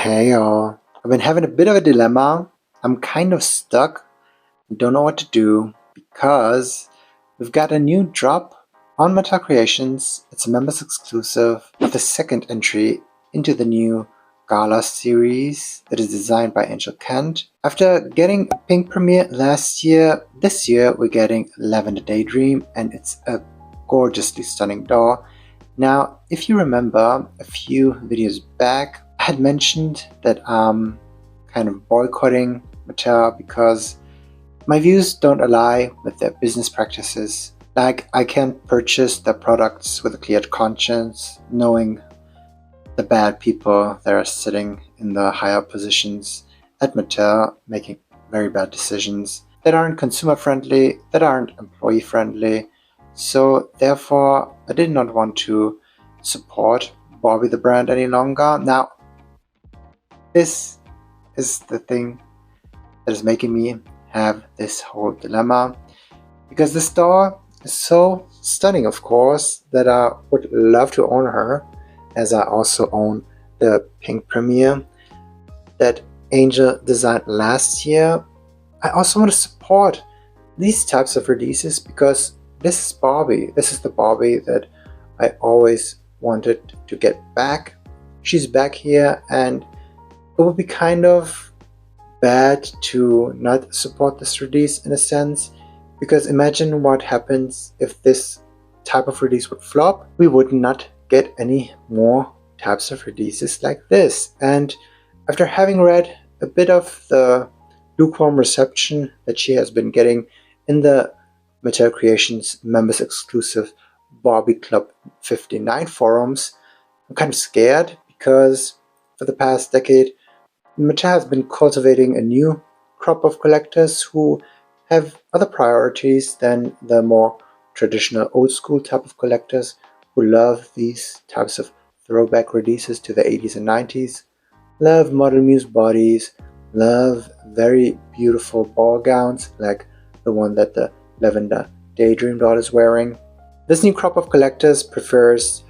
Hey y'all, I've been having a bit of a dilemma. I'm kind of stuck and don't know what to do because we've got a new drop on Mattel Creations. It's a members exclusive with the second entry into the new Gala series that is designed by Angel Kent. After getting a pink premiere last year, this year we're getting Lavender Daydream, and it's a gorgeously stunning doll. Now, if you remember a few videos back, I had mentioned that I'm kind of boycotting Mattel because my views don't align with their business practices. Like, I can't purchase their products with a clear conscience, knowing the bad people that are sitting in the higher positions at Mattel, making very bad decisions that aren't consumer friendly, that aren't employee friendly. So therefore, I did not want to support Barbie the brand any longer. Now, this is the thing that is making me have this whole dilemma, because this doll is so stunning, of course, that I would love to own her, as I also own the pink premiere that Angel designed last year. I also want to support these types of releases because this is Barbie. This is the Barbie that I always wanted to get back. She's back here, and it would be kind of bad to not support this release in a sense, because imagine what happens if this type of release would flop. We would not get any more types of releases like this. And after having read a bit of the lukewarm reception that she has been getting in the Mattel Creations members exclusive Barbie Club 59 forums, I'm kind of scared, because for the past decade Mattel has been cultivating a new crop of collectors who have other priorities than the more traditional old school type of collectors who love these types of throwback releases to the 80s and 90s, love model muse bodies, love very beautiful ball gowns like the one that the Lavender Daydream doll is wearing. This new crop of collectors prefers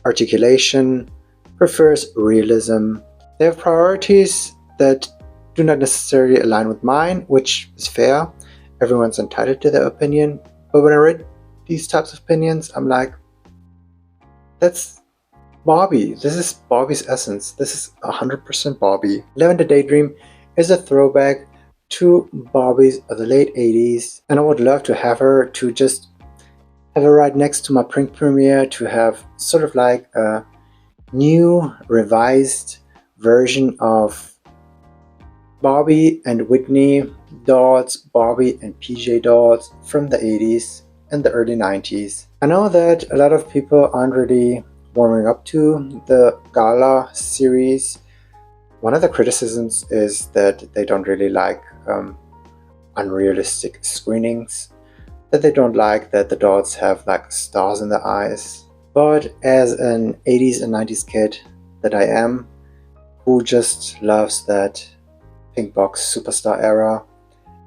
articulation, prefers realism. They have priorities that do not necessarily align with mine, which is fair. Everyone's entitled to their opinion. But when I read these types of opinions, I'm like, that's Barbie. This is Barbie's essence. This is 100% Barbie. Lavender Daydream is a throwback to Barbies of the late 80s, and I would love to have her, to just have her right next to my print premiere, to have sort of like a new revised version of Barbie and Whitney dolls, Barbie and PJ dolls from the 80s and the early 90s. I know that a lot of people aren't really warming up to the Gala series. One of the criticisms is that they don't really like unrealistic screenings, that they don't like that the dolls have like stars in their eyes. But as an 80s and 90s kid that I am, who just loves that pink box superstar era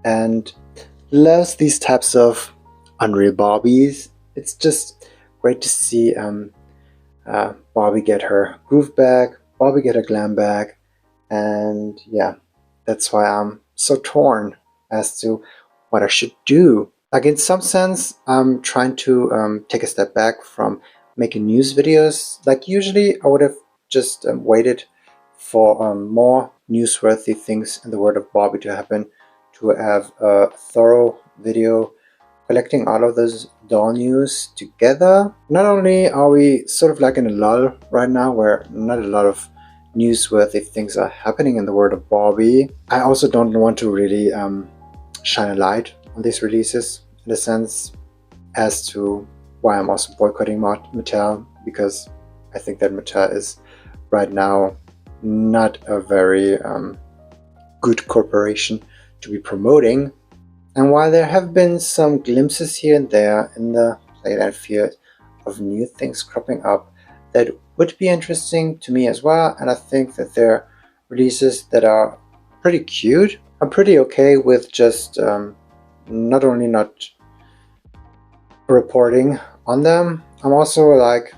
and loves these types of unreal Barbies, it's just great to see Barbie get her groove back, Barbie get her glam back, and yeah, that's why I'm so torn as to what I should do. Like, in some sense, I'm trying to take a step back from making news videos. Like, usually I would have just waited for more newsworthy things in the world of Barbie to happen, to have a thorough video collecting all of those doll news together. Not only are we sort of like in a lull right now where not a lot of newsworthy things are happening in the world of Barbie, I also don't want to really shine a light on these releases, in a sense, as to why I'm also boycotting Mattel, because I think that Mattel is right now not a very good corporation to be promoting. And while there have been some glimpses here and there in the Playland field of new things cropping up that would be interesting to me as well, and I think that they're releases that are pretty cute, I'm pretty okay with just not only not reporting on them, I'm also like,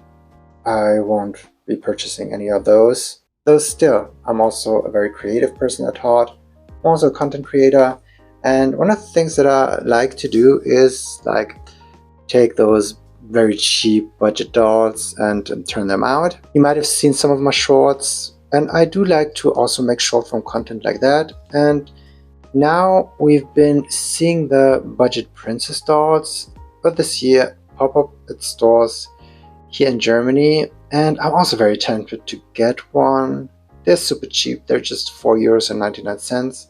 I won't be purchasing any of those. Though still, I'm also a very creative person at heart. I'm also a content creator, and one of the things that I like to do is like take those very cheap budget dolls and turn them out. You might have seen some of my shorts, and I do like to also make short form content like that. And now we've been seeing the budget princess dolls, but this year pop up at stores here in Germany, and I'm also very tempted to get one. They're super cheap, they're just €4.99.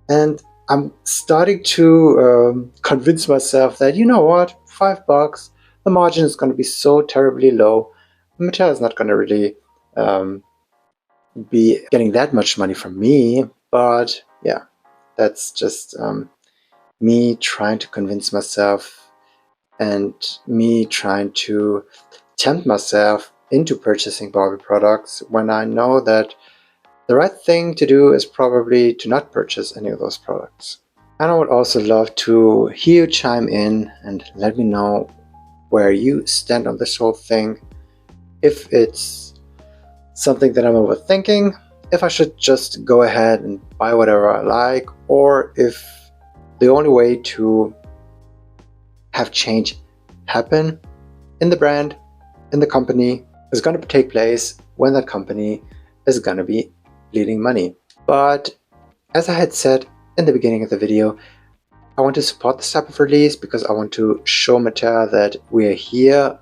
And I'm starting to convince myself that, you know what, $5, the margin is going to be so terribly low. Mattel is not going to really be getting that much money from me, but yeah, that's just me trying to convince myself and me trying to tempt myself into purchasing Barbie products when I know that the right thing to do is probably to not purchase any of those products. And I would also love to hear you chime in and let me know where you stand on this whole thing. If it's something that I'm overthinking, if I should just go ahead and buy whatever I like, or if the only way to have change happen in the brand, in the company, is going to take place when that company is going to be bleeding money. But as I had said in the beginning of the video, I want to support this type of release because I want to show Mattel that we're here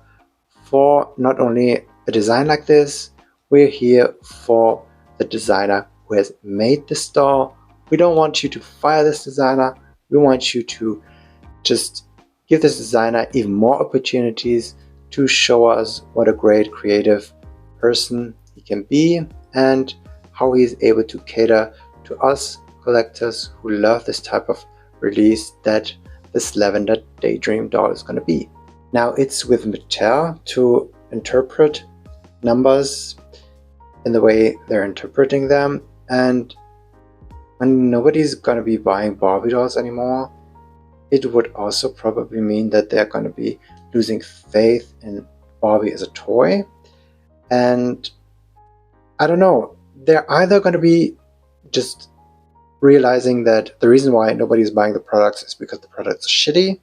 for not only a design like this, we're here for the designer who has made this doll. We don't want you to fire this designer. We want you to just give this designer even more opportunities to show us what a great creative person he can be and how he is able to cater to us collectors who love this type of release that this Lavender Daydream doll is going to be. Now it's with Mattel to interpret numbers in the way they're interpreting them, and when nobody's going to be buying Barbie dolls anymore, it would also probably mean that they're going to be losing faith in Barbie as a toy. And I don't know, they're either going to be just realizing that the reason why nobody's buying the products is because the products are shitty,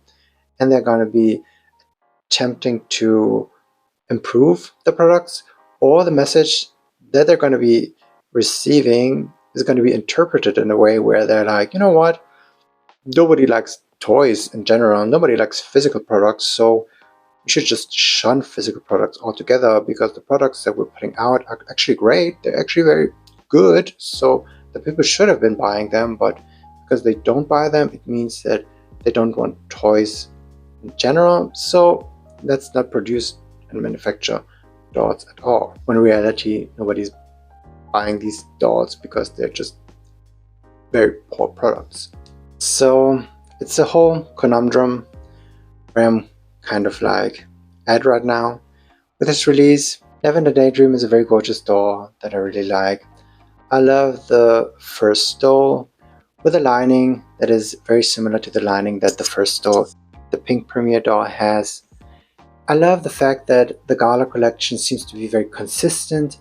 and they're going to be attempting to improve the products, or the message that they're going to be receiving is going to be interpreted in a way where they're like, you know what, nobody likes toys in general, nobody likes physical products, so we should just shun physical products altogether because the products that we're putting out are actually great, they're actually very good, so the people should have been buying them, but because they don't buy them, it means that they don't want toys in general, so let's not produce and manufacture dolls at all. When in reality, nobody's buying these dolls because they're just very poor products. So it's a whole conundrum where I'm kind of like at right now with this release. Lavender Daydream is a very gorgeous doll that I really like. I love the first doll with a lining that is very similar to the lining that the first doll, the Pink Premier doll, has. I love the fact that the Gala collection seems to be very consistent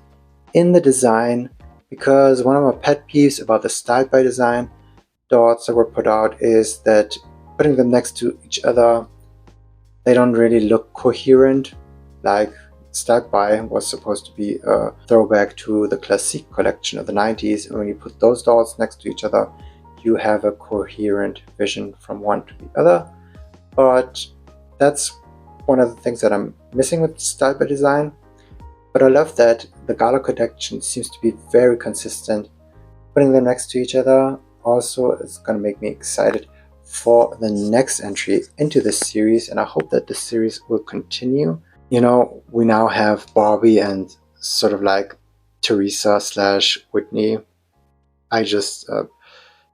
in the design, because one of my pet peeves about the Styled by Design dolls that were put out is that putting them next to each other, they don't really look coherent. Like Styled by was supposed to be a throwback to the Classique collection of the 90s, and when you put those dolls next to each other, you have a coherent vision from one to the other. But that's one of the things that I'm missing with Styled by Design. But I love that the Gala collection seems to be very consistent. Putting them next to each other also is going to make me excited for the next entry into this series, and I hope that this series will continue. You know, we now have Barbie and sort of like Teresa / Whitney. I just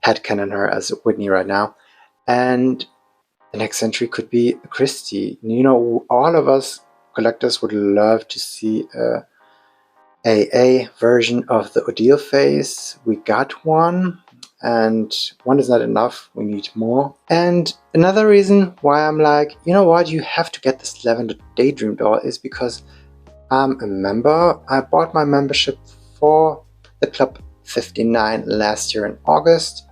headcanon her as Whitney right now. And the next entry could be Christie. You know, all of us collectors would love to see a AA version of the Odile face. We got one, and one is not enough. We need more. And another reason why I'm like, you know what, you have to get this Lavender Daydream doll is because I'm a member. I bought my membership for the Club 59 last year in August.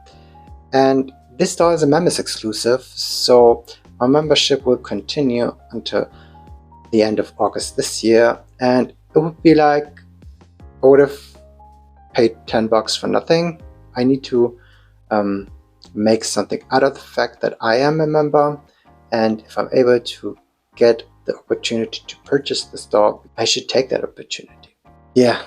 And this doll is a members exclusive, so my membership will continue until the end of August this year. And it would be like I would have paid $10 for nothing. I need to make something out of the fact that I am a member, and if I'm able to get the opportunity to purchase this doll, I should take that opportunity. Yeah,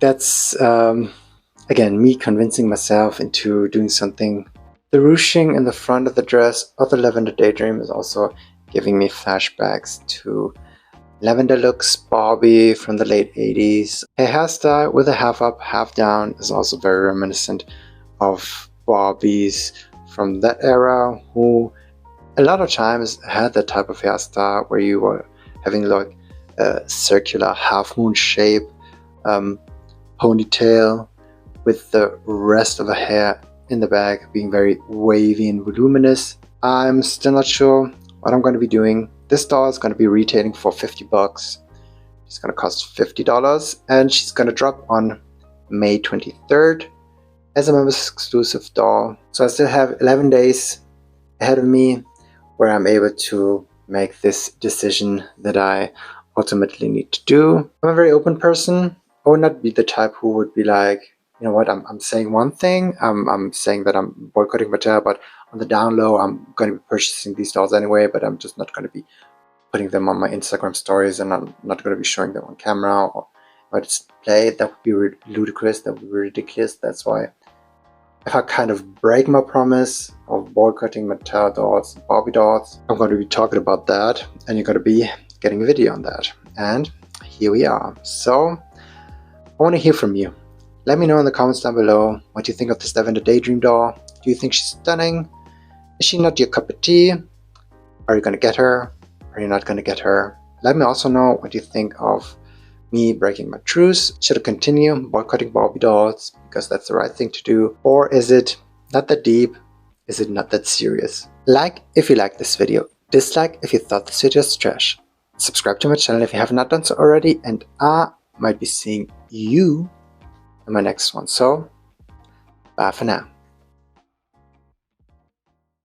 that's again me convincing myself into doing something. The ruching in the front of the dress of the Lavender Daydream is also giving me flashbacks to Lavender Looks Barbie from the late 80s. Her hairstyle with a half up, half down is also very reminiscent of Barbies from that era, who a lot of times had that type of hairstyle where you were having like a circular half moon shape ponytail with the rest of the hair in the back being very wavy and voluminous. I'm still not sure what I'm going to be doing. This doll is going to be retailing for $50. It's going to cost $50, and she's going to drop on May 23rd as a members exclusive doll. So I still have 11 days ahead of me where I'm able to make this decision that I ultimately need to do. I'm a very open person. I would not be the type who would be like, you know what, I'm saying one thing, I'm saying that I'm boycotting Mattel, but on the down low, I'm going to be purchasing these dolls anyway, but I'm just not going to be putting them on my Instagram stories, and I'm not going to be showing them on camera or display. That would be ludicrous, that would be ridiculous. That's why if I kind of break my promise of boycotting Mattel dolls and Barbie dolls, I'm going to be talking about that, and you're going to be getting a video on that. And here we are. So I want to hear from you. Let me know in the comments down below what you think of this Lavender Daydream doll. Do you think she's stunning? Is she not your cup of tea? Are you going to get her? Are you not going to get her? Let me also know what you think of me breaking my truce. Should I continue boycotting Barbie dolls because that's the right thing to do? Or is it not that deep? Is it not that serious? Like if you liked this video. Dislike if you thought this video was trash. Subscribe to my channel if you have not done so already, and I might be seeing you in my next one. So, bye for now.